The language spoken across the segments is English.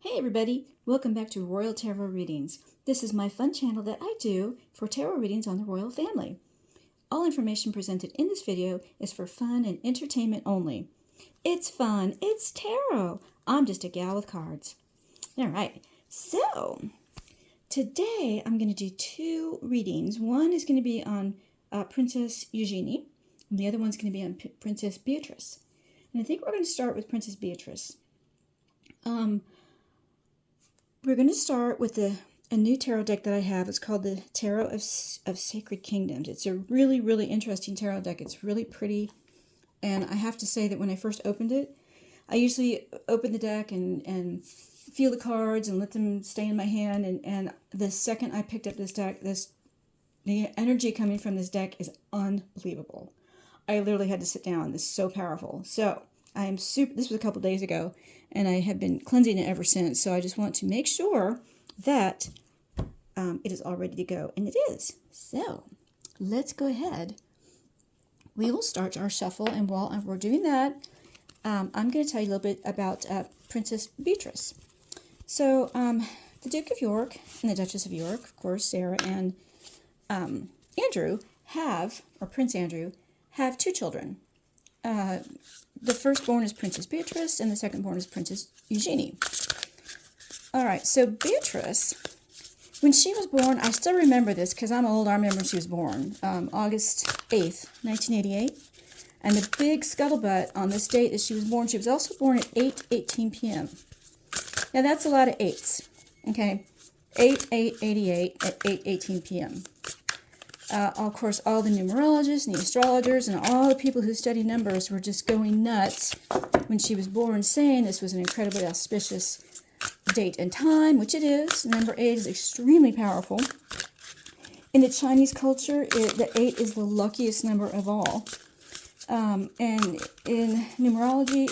Hey everybody, welcome back to Royal Tarot Readings. This is my fun channel that I do for tarot readings on the royal family. All information presented in this video is for fun and entertainment only. It's fun, it's tarot. I'm just a gal with cards. Alright, so today I'm going to do two readings. One is going to be on Princess Eugenie, and the other one's going to be on Princess Beatrice. And I think we're going to start with Princess Beatrice. We're going to start with a new tarot deck that I have. It's called the Tarot of Sacred Kingdoms. It's a really, really interesting tarot deck. It's really pretty. And I have to say that when I first opened it, I usually open the deck and feel the cards and let them stay in my hand. And the second I picked up this deck, the energy coming from this deck is unbelievable. I literally had to sit down. This is so powerful. So I am super, this was a couple days ago, and I have been cleansing it ever since. So I just want to make sure that it is all ready to go, and it is. So let's go ahead. We will start our shuffle, and while we're doing that, I'm going to tell you a little bit about Princess Beatrice. So the Duke of York and the Duchess of York, of course, Sarah and Andrew Prince Andrew, have two children. The firstborn is Princess Beatrice, and the secondborn is Princess Eugenie. All right, so Beatrice, when she was born, I still remember this because I'm old. I remember when she was born, August 8th, 1988. And the big scuttlebutt on this date that she was also born at 8:18 p.m. Now, that's a lot of eights, okay? 8/8/88 at 8:18 p.m. Of course, all the numerologists and the astrologers and all the people who study numbers were just going nuts when she was born, saying this was an incredibly auspicious date and time, which it is. Number 8 is extremely powerful. In the Chinese culture, the 8 is the luckiest number of all. And in numerology,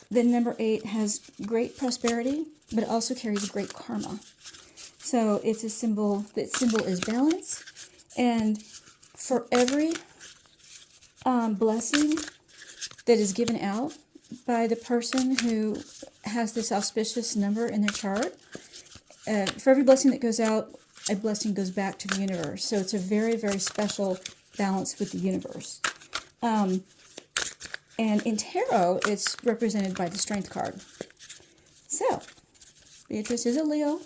the number 8 has great prosperity, but it also carries great karma. So it's a symbol, that symbol is balance. And for every blessing that is given out by the person who has this auspicious number in their chart, for every blessing that goes out, a blessing goes back to the universe. So it's a very, very special balance with the universe. And in tarot, it's represented by the Strength card. So, Beatrice is a Leo.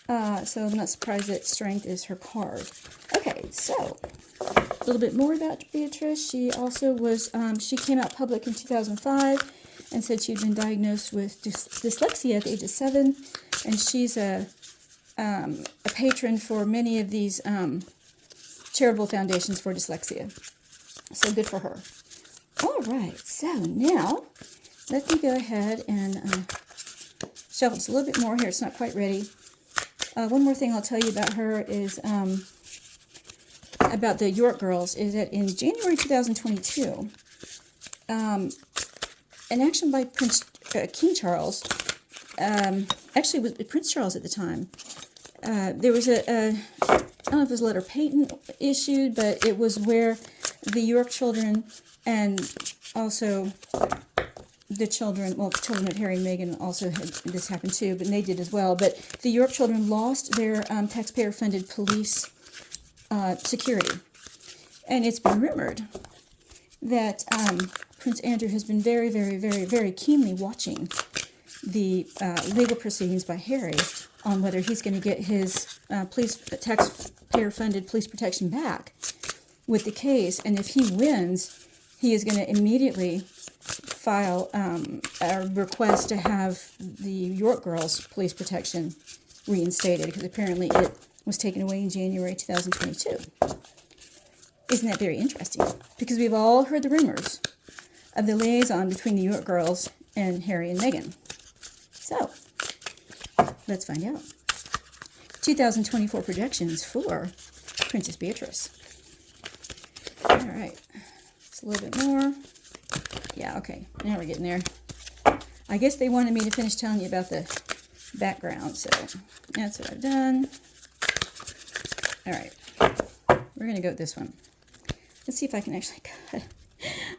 So I'm not surprised that Strength is her card. Okay, so a little bit more about Beatrice. She also was, she came out public in 2005 and said she'd been diagnosed with dyslexia at the age of 7. And she's a patron for many of these charitable foundations for dyslexia. So good for her. All right, so now let me go ahead and shuffle this a little bit more here. It's not quite ready. One more thing I'll tell you about her is about the York girls is that in January 2022, an action by King Charles, actually it was Prince Charles at the time. There was I don't know if it was a letter patent issued, but it was where the York children and also the children of Harry and Meghan also had this happen too, but they did as well. But the York children lost their taxpayer-funded police security. And it's been rumored that Prince Andrew has been very, very, very, very keenly watching the legal proceedings by Harry on whether he's going to get his taxpayer-funded police protection back with the case. And if he wins, he is going to immediately file a request to have the York girls' police protection reinstated, because apparently it was taken away in January 2022. Isn't that very interesting? Because we've all heard the rumors of the liaison between the York girls and Harry and Meghan. So, let's find out. 2024 projections for Princess Beatrice. All right, just a little bit more. Yeah, okay, now we're getting there. I guess they wanted me to finish telling you about the background, so that's what I've done. All right, we're going to go with this one. Let's see if I can actually cut.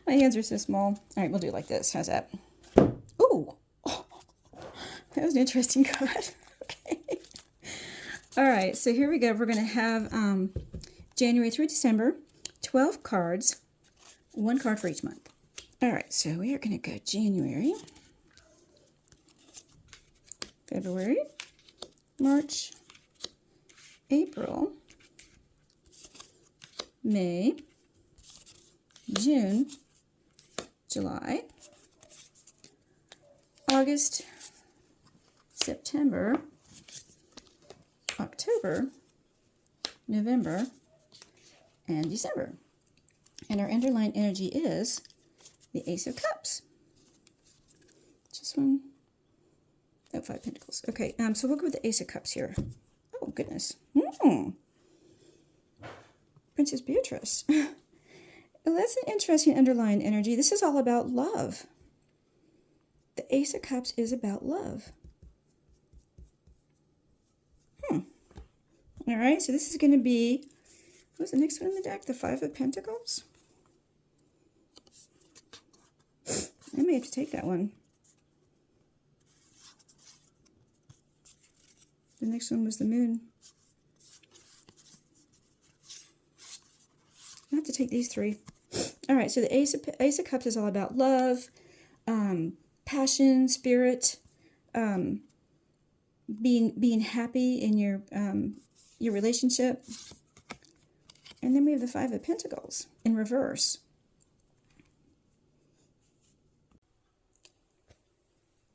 My hands are so small. All right, we'll do it like this. How's that? Ooh, That was an interesting card. Okay. All right, so here we go. We're going to have January through December, 12 cards, 1 card for each month. All right, so we are going to go January, February, March, April, May, June, July, August, September, October, November, and December. And our underlying energy is the Ace of Cups. Just one. Oh, 5 Pentacles. Okay, so we'll go with the Ace of Cups here. Oh, goodness. Princess Beatrice. Well, that's an interesting underlying energy. This is all about love. The Ace of Cups is about love. All right, so this is going to be, what's the next one in the deck? The 5 of Pentacles? I may have to take that one. The next one was the Moon. I have to take these 3. All right, so the Ace of Cups is all about love, passion, spirit, being happy in your relationship. And then we have the 5 of Pentacles in reverse.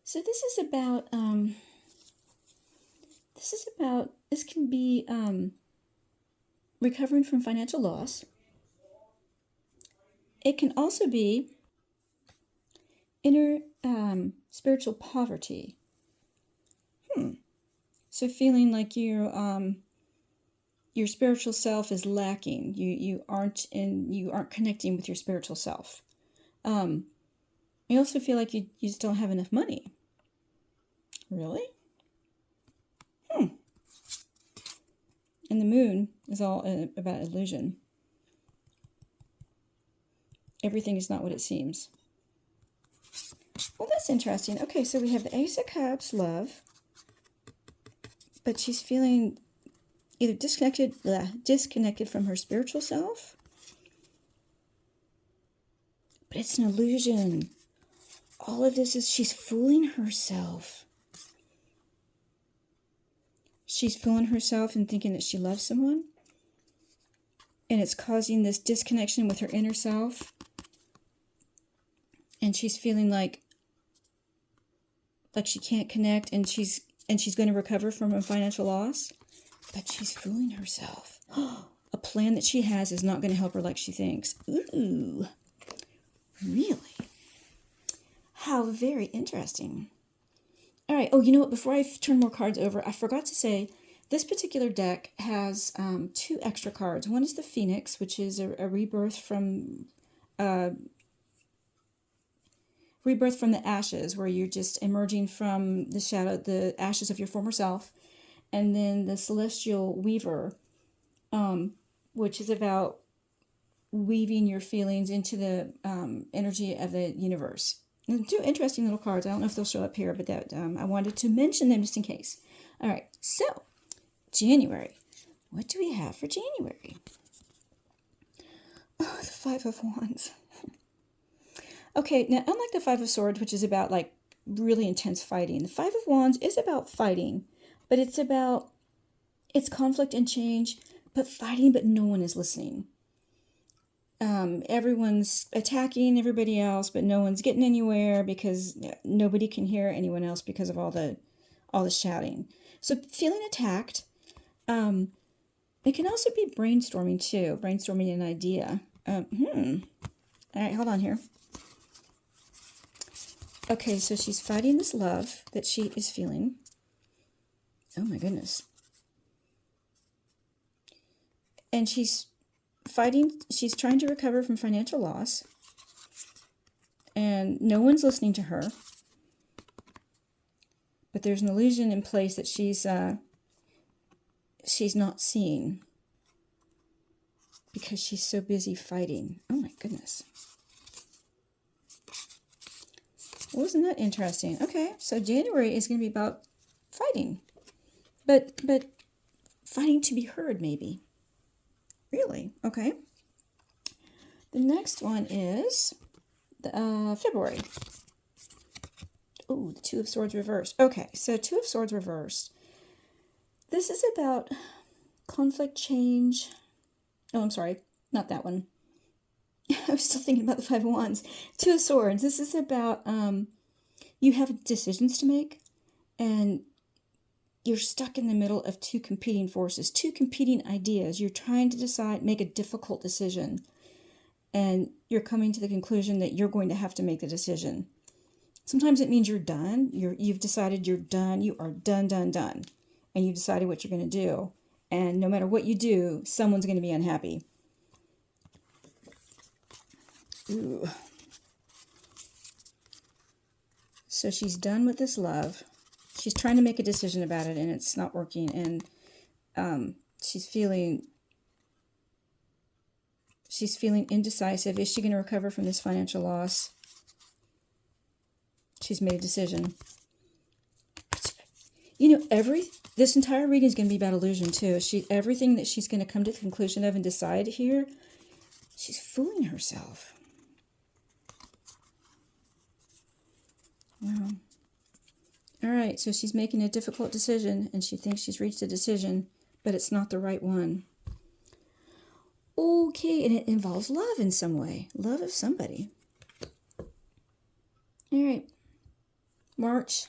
So this is about this can be recovering from financial loss. It can also be inner spiritual poverty. So feeling like your spiritual self is lacking. You aren't connecting with your spiritual self. You also feel like you just don't have enough money. Really? And the Moon is all about illusion. Everything is not what it seems. Well, that's interesting. Okay, so we have the Ace of Cups, love. But she's feeling either disconnected from her spiritual self. But it's an illusion. All of this is she's fooling herself. She's fooling herself and thinking that she loves someone. And it's causing this disconnection with her inner self. And she's feeling like she can't connect, and she's going to recover from a financial loss. But she's fooling herself. A plan that she has is not going to help her like she thinks. Ooh. Really? How very interesting. All right. Oh, you know what? Before I turn more cards over, I forgot to say this particular deck has 2 extra cards. One is the Phoenix, which is a rebirth from the ashes, where you're just emerging from the ashes of your former self. And then the Celestial Weaver, which is about weaving your feelings into the energy of the universe. And 2 interesting little cards. I don't know if they'll show up here, but that I wanted to mention them just in case. All right, so January. What do we have for January? Oh, the 5 of Wands. Okay, now unlike the 5 of Swords, which is about like really intense fighting, the 5 of Wands is about fighting, but it's conflict and change, but fighting, but no one is listening. Everyone's attacking everybody else, but no one's getting anywhere because nobody can hear anyone else because of all the shouting. So feeling attacked. It can also be brainstorming too, brainstorming an idea. All right, hold on here. Okay, so she's fighting this love that she is feeling. Oh my goodness. And she's trying to recover from financial loss. And no one's listening to her. But there's an illusion in place that she's not seeing. Because she's so busy fighting. Oh my goodness. Wasn't that interesting? Okay, so January is going to be about fighting, but fighting to be heard, maybe. Really? Okay. The next one is February. Oh, the Two of Swords reversed. Okay, so Two of Swords reversed. This is about conflict, change. Oh, I'm sorry, not that one. I was still thinking about the Five of Wands. Two of Swords. This is about you have decisions to make, and you're stuck in the middle of two competing forces, two competing ideas. You're trying to decide, make a difficult decision, and you're coming to the conclusion that you're going to have to make the decision. Sometimes it means you're done. You've decided you're done. You are done, and you decided what you're going to do. And no matter what you do, someone's going to be unhappy. Ooh. So she's done with this love. She's trying to make a decision about it, and it's not working. And she's feeling indecisive. Is she going to recover from this financial loss? She's made a decision. You know, this entire reading is going to be about illusion too. Everything that she's going to come to the conclusion of and decide here, she's fooling herself. Wow. All right, so she's making a difficult decision, and she thinks she's reached a decision, but it's not the right one. Okay, and it involves love in some way. Love of somebody. All right. March.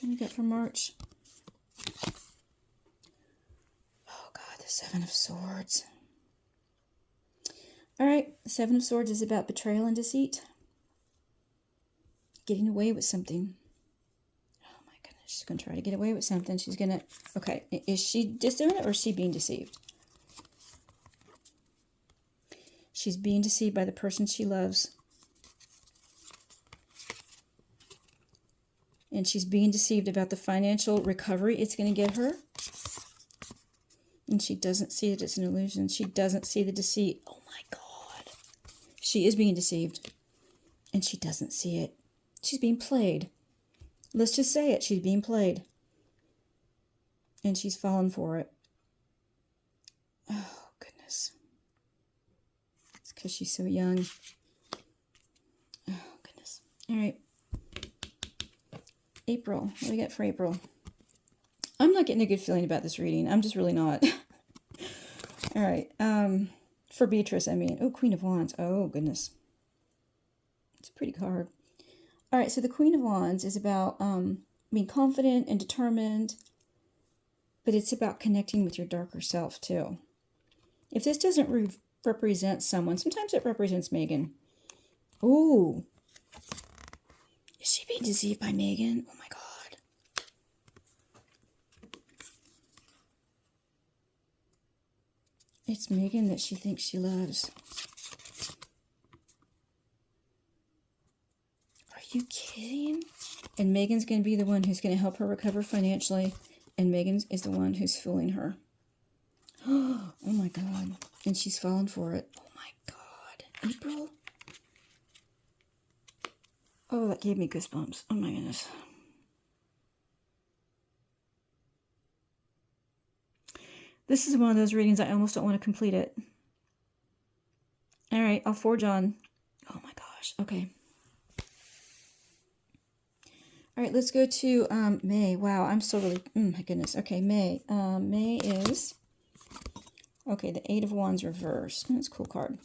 What do we got for March? Oh, God, the Seven of Swords. All right, the Seven of Swords is about betrayal and deceit. Getting away with something. Oh, my goodness. She's going to try to get away with something. She's going to... Okay, is she just doing it, or is she being deceived? She's being deceived by the person she loves. And she's being deceived about the financial recovery it's going to get her. And she doesn't see that it's an illusion. She doesn't see the deceit. Oh my God. She is being deceived. And she doesn't see it. She's being played. Let's just say it. She's being played. And she's fallen for it. Oh, goodness. It's because she's so young. Oh, goodness. All right. April. What do we got for April? I'm not getting a good feeling about this reading. I'm just really not. All right. For Beatrice, I mean. Oh, Queen of Wands. Oh, goodness. It's a pretty card. All right, so the Queen of Wands is about being confident and determined, but it's about connecting with your darker self, too. If this doesn't represent someone, sometimes it represents Megan. Ooh. Is she being deceived by Megan? Oh, my God. It's Megan that she thinks she loves. Are you kidding? And Megan's going to be the one who's going to help her recover financially, and Megan is the one who's fooling her. Oh, my God. And she's fallen for it. Oh, my God. April? Oh, that gave me goosebumps. Oh, my goodness. This is one of those readings I almost don't want to complete it. All right, I'll forge on. Oh, my gosh. Okay. All right, let's go to May. Wow, I'm still really... my goodness. Okay, May. May is... Okay, the Eight of Wands reversed. That's a cool card.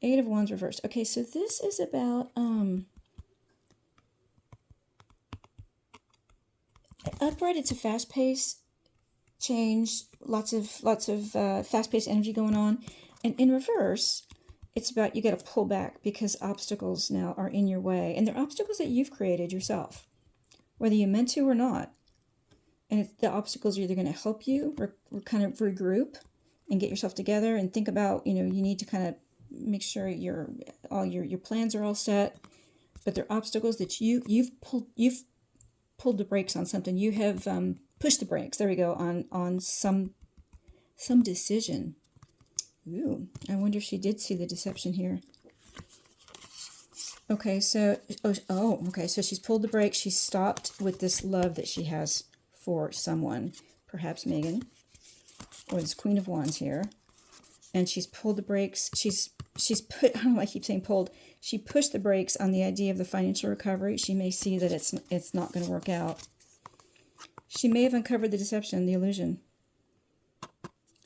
Eight of Wands reversed. Okay, so this is about... Upright, it's a fast-paced change, lots of fast-paced energy going on. And in reverse, it's about you got to pull back because obstacles now are in your way. And they're obstacles that you've created yourself, whether you meant to or not. And the obstacles are either going to help you or kind of regroup and get yourself together and think about, you need to kind of make sure your plans are all set. But they're obstacles that you've pulled the brakes on something. You have pushed the brakes. There we go, on some decision. Ooh, I wonder if she did see the deception here. Okay, so, okay, so she's pulled the brakes. She's stopped with this love that she has for someone, perhaps Megan, or this Queen of Wands here. And she's pulled the brakes. She's put, I don't know why I keep saying pulled. She pushed the brakes on the idea of the financial recovery. She may see that it's not going to work out. She may have uncovered the deception, the illusion.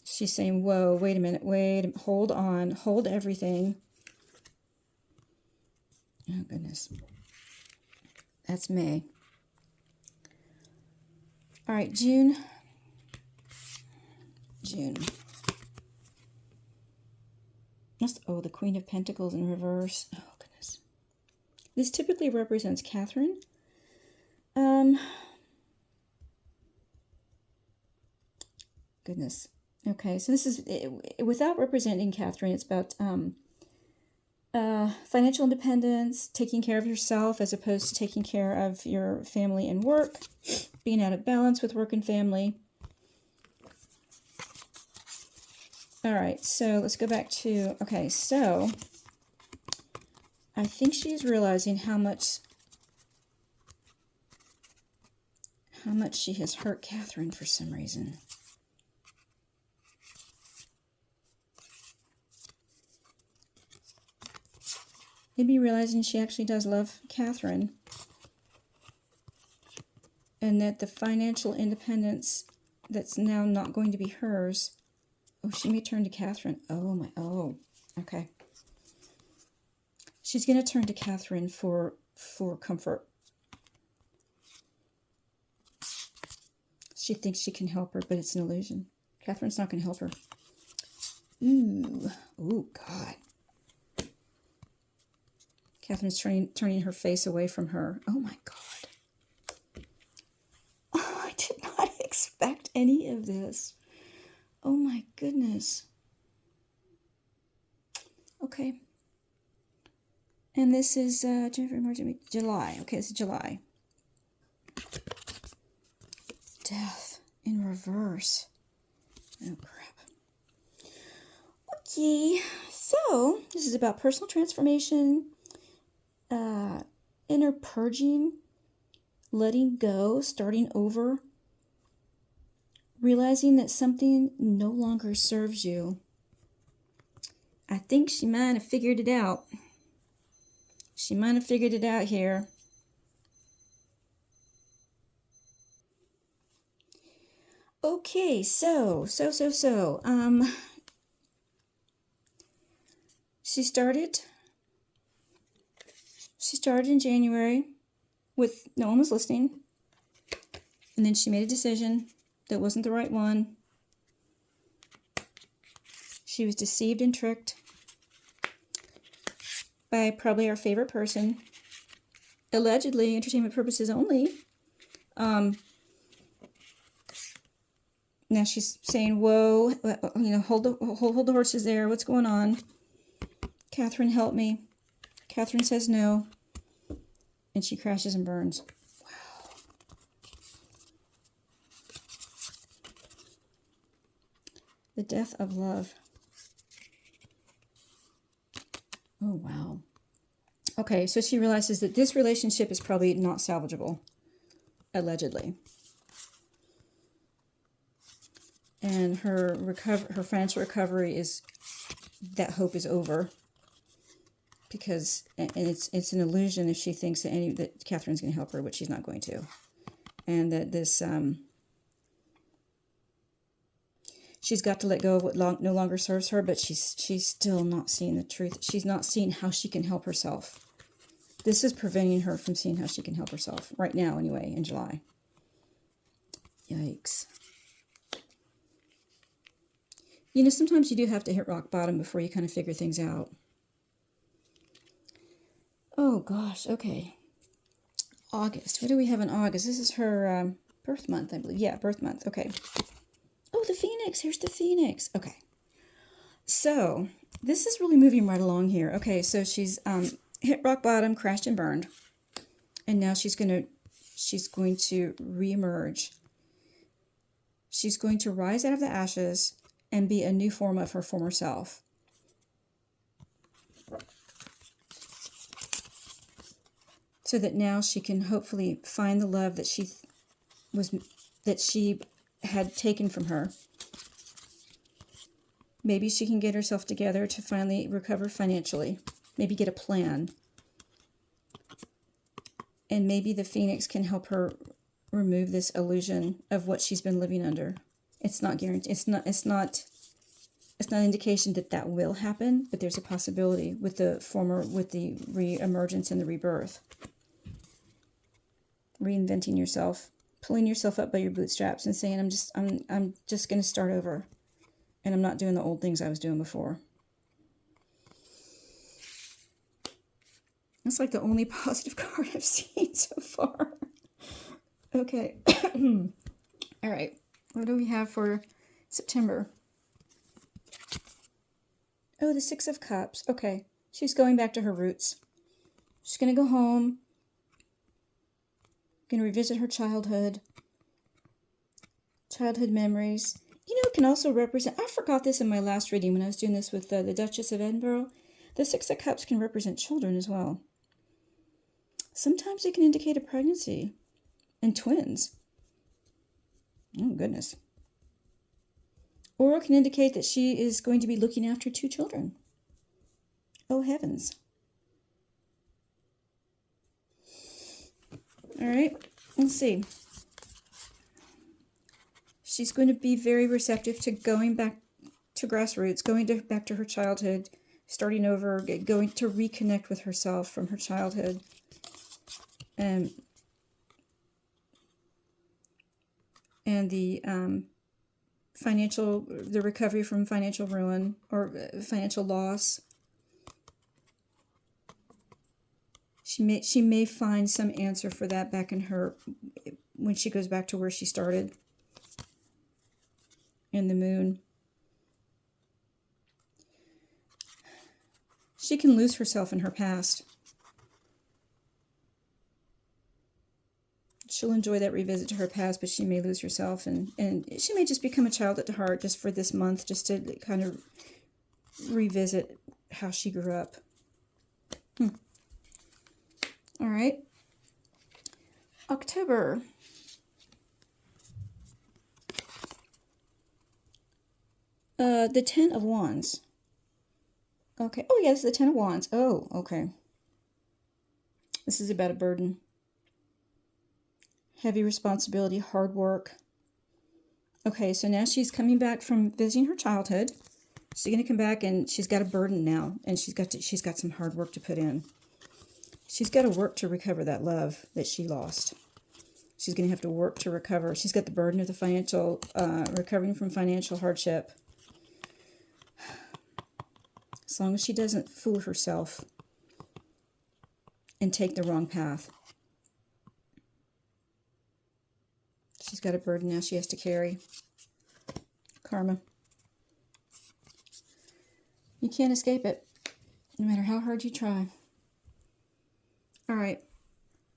She's saying, whoa, wait a minute, hold on, hold everything. Oh, goodness. That's May. All right, June. Oh, the Queen of Pentacles in reverse. Oh, goodness. This typically represents Catherine. Goodness. Okay, so this is, without representing Catherine, it's about financial independence, taking care of yourself as opposed to taking care of your family and work, being out of balance with work and family. All right, so let's go back to, okay, so I think she's realizing how much she has hurt Catherine for some reason. Maybe realizing she actually does love Catherine, and that the financial independence that's now not going to be hers. Oh, she may turn to Catherine. Oh, okay. She's going to turn to Catherine for comfort. She thinks she can help her, but it's an illusion. Catherine's not going to help her. Ooh, God. Catherine's turning her face away from her. Oh, my God. Oh, I did not expect any of this. Oh, my goodness. Okay. And this is July. Okay, this is July. Death in reverse. Oh, crap. Okay, so this is about personal transformation, inner purging, letting go, starting over, realizing that something no longer serves you. I think she might have figured it out. She might have figured it out here. Okay, so, she started in January with no one was listening, and then she made a decision that wasn't the right one. She was deceived and tricked by probably our favorite person, allegedly entertainment purposes only. Now she's saying, whoa, hold the horses there. What's going on? Catherine, help me. Catherine says no. And she crashes and burns. Wow. The death of love. Oh, wow. Okay, so she realizes that this relationship is probably not salvageable, allegedly. And her financial recovery is, that hope is over. Because, and it's an illusion if she thinks that Catherine's going to help her, which she's not going to. And that this, she's got to let go of what no longer serves her, but she's still not seeing the truth. She's not seeing how she can help herself. This is preventing her from seeing how she can help herself. Right now, anyway, in July. Yikes. You know, sometimes you do have to hit rock bottom before you kind of figure things out. Oh, gosh, okay. August. What do we have in August? This is her birth month, I believe. Yeah, birth month. Okay. Oh, the Phoenix. Here's the Phoenix. Okay. So, this is really moving right along here. Okay, so she's hit rock bottom, crashed and burned. And now she's going to reemerge. She's going to rise out of the ashes and be a new form of her former self. so that now she can hopefully find the love that she had taken from her. Maybe she can get herself together to finally recover financially. Maybe get a plan. And maybe the Phoenix can help her remove this illusion of what she's been living under. It's not guaranteed. It's not an indication that that will happen, but there's a possibility with the re-emergence and the rebirth. Reinventing yourself, pulling yourself up by your bootstraps and saying, I'm just going to start over. And I'm not doing the old things I was doing before. That's like the only positive card I've seen so far. Okay. All right. What do we have for September? Oh, the Six of Cups. Okay. She's going back to her roots. She's going to go home. Going to revisit her childhood memories. You know, it can also represent, I forgot this in my last reading when I was doing this with the Duchess of Edinburgh. The Six of Cups can represent children as well. Sometimes it can indicate a pregnancy and twins. Oh, goodness. Or it can indicate that she is going to be looking after 2 children. Oh, heavens. All right, let's see. She's going to be very receptive to going back to grassroots, back to her childhood, starting over, going to reconnect with herself from her childhood. And the recovery from financial ruin or financial loss. She may find some answer for that back in her when she goes back to where she started. In the Moon. She can lose herself in her past. She'll enjoy that revisit to her past, but she may lose herself, and she may just become a child at heart just for this month, just to kind of revisit how she grew up. All right. October. The Ten of Wands. Okay. Oh, yes, the Ten of Wands. Oh, okay. This is about a burden. Heavy responsibility, hard work. Okay, so now she's coming back from visiting her childhood. She's going to come back and she's got a burden now, and she's got some hard work to put in. She's got to work to recover that love that she lost. She's going to have to work to recover. She's got the burden of the financial, recovering from financial hardship. As long as she doesn't fool herself and take the wrong path. She's got a burden now she has to carry. Karma. You can't escape it, no matter how hard you try. All right.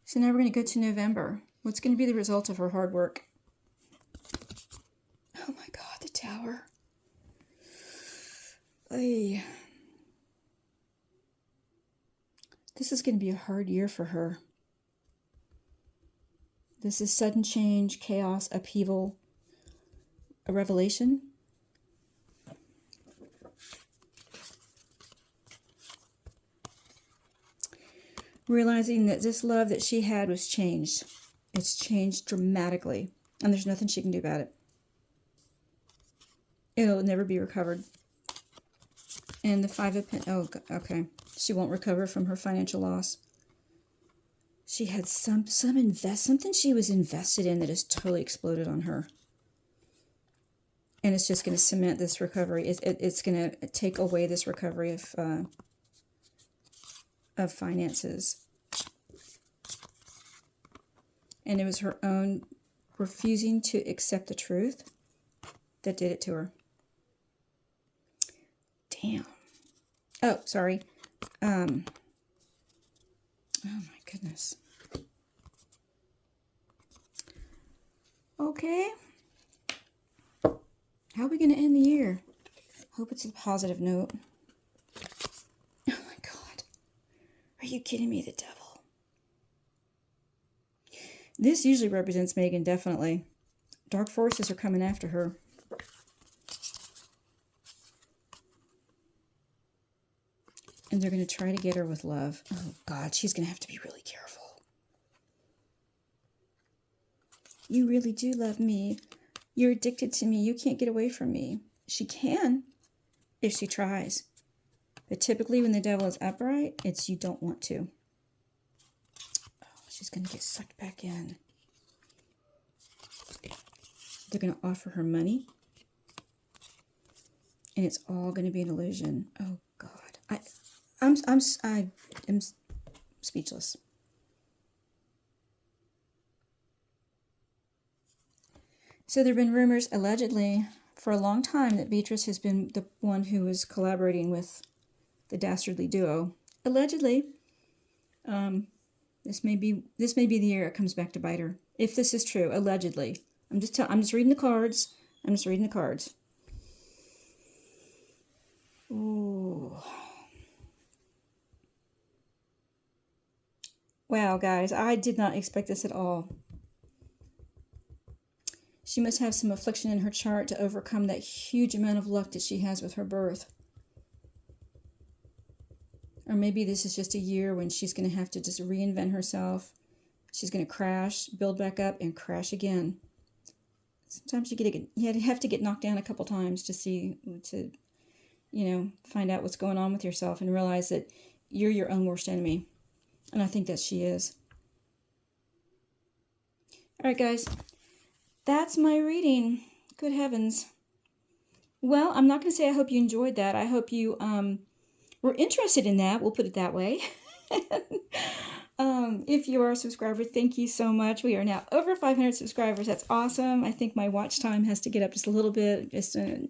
So now we're going to go to November. What's going to be the result of her hard work? Oh my God, the Tower. Ay. This is going to be a hard year for her. This is sudden change, chaos, upheaval, a revelation. Realizing that this love that she had was changed. It's changed dramatically, and there's nothing she can do about it. It'll never be recovered. And the Five of Pentacles, oh, okay. She won't recover from her financial loss. She had something she was invested in that has totally exploded on her. And it's just going to cement this recovery. It's going to take away this recovery of finances. And it was her own refusing to accept the truth that did it to her. Damn. Oh, sorry. Oh my goodness. Okay. How are we going to end the year? Hope it's a positive note. Oh my God. Are you kidding me? The devil. This usually represents Megan, definitely. Dark forces are coming after her. And they're going to try to get her with love. Oh, God, she's going to have to be really careful. You really do love me. You're addicted to me. You can't get away from me. She can if she tries. But typically when the devil is upright, it's you don't want to. Oh, she's going to get sucked back in. They're going to offer her money. And it's all going to be an illusion. Oh, God. I am speechless. So there have been rumors, allegedly, for a long time that Beatrice has been the one who was collaborating with the dastardly duo. Allegedly, this may be the year it comes back to bite her. If this is true, allegedly. I'm just reading the cards. Ooh. Wow, guys, I did not expect this at all. She must have some affliction in her chart to overcome that huge amount of luck that she has with her birth. Or maybe this is just a year when she's going to have to just reinvent herself. She's going to crash, build back up, and crash again. Sometimes you have to get knocked down a couple times to find out what's going on with yourself and realize that you're your own worst enemy. And I think that she is. All right, guys. That's my reading. Good heavens. Well, I'm not going to say I hope you enjoyed that. I hope you were interested in that. We'll put it that way. If you are a subscriber, thank you so much. We are now over 500 subscribers. That's awesome. I think my watch time has to get up just a little bit, just a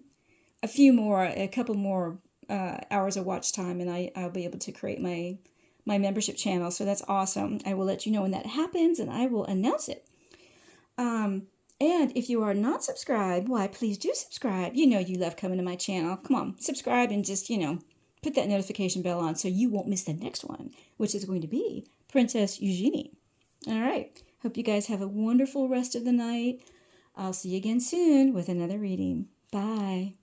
couple more hours of watch time, and I'll be able to create my membership channel. So that's awesome. I will let you know when that happens, and I will announce it. And if you are not subscribed, why, please do subscribe. You know you love coming to my channel. Come on, subscribe and just, put that notification bell on so you won't miss the next one, which is going to be Princess Eugenie. All right. Hope you guys have a wonderful rest of the night. I'll see you again soon with another reading. Bye.